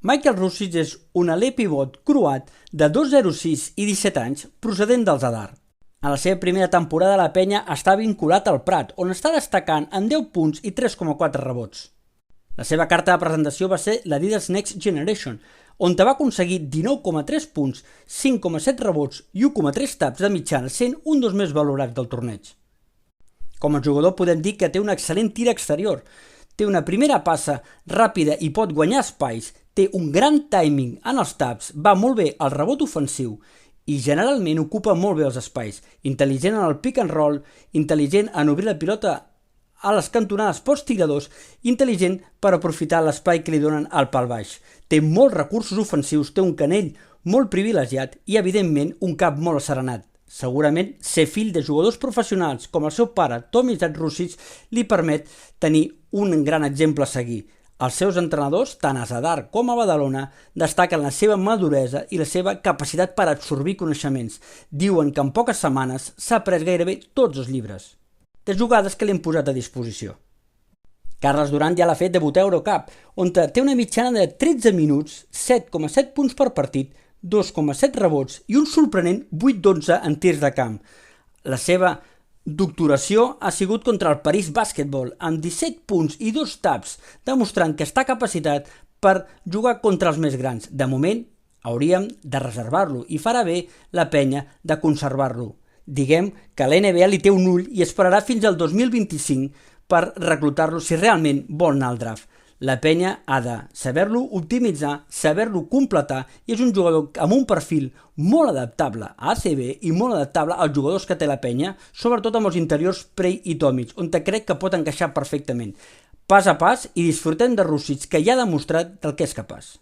Michael Rusic és un aler pivot croat de 2,06 i 17 anys procedent del Zadar. A la seva primera temporada la penya està vinculat al Prat, on està destacant amb 10 punts i 3,4 rebots. La seva carta de presentació va ser l'Adidas Next Generation, on va aconseguir 19,3 punts, 5,7 rebots i 1,3 taps de mitjana, sent un dels més valorats del torneig. Com a jugador podem dir que té un excel·lent tir exterior, té una primera passa ràpida i pot guanyar espais, té un gran timing en els taps, va molt bé al rebot ofensiu i generalment ocupa molt bé els espais, intel·ligent en el pick and roll, intel·ligent en obrir la pilota a les cantonades post-tiradors, intel·ligent per aprofitar l'espai que li donen al pal baix. Té molts recursos ofensius, té un canell molt privilegiat i, evidentment, un cap molt asserenat. Segurament, ser fill de jugadors professionals com el seu pare, Tomislav Rusic, li permet tenir un gran exemple a seguir. Els seus entrenadors, tant a Zadar com a Badalona, destaquen la seva maduresa i la seva capacitat per absorbir coneixements. Diuen que en poques setmanes s'ha après gairebé tots els llibres de jugades que li han posat a disposició. Carles Durant ja l'ha fet debutar a Eurocup, on té una mitjana de 13 minuts, 7,7 punts per partit, 2,7 rebots i un sorprenent 8-12 en tirs de camp. La seva doctoració ha sigut contra el París Basketball, amb 17 punts i 2 taps, demostrant que està capacitat per jugar contra els més grans. De moment, hauríem de reservar-lo i farà bé la penya de conservar-lo. Diguem que la NBA li té un ull i esperarà fins al 2025 per reclutar-lo si realment vol anar al draft. La penya ha de saber-lo optimitzar, saber-lo completar i és un jugador amb un perfil molt adaptable a ACB i molt adaptable als jugadors que té la penya, sobretot amb els interiors Prey i Tomic, on crec que pot encaixar perfectament. Pas a pas i disfrutem de Rusic, que ja ha demostrat del que és capaç.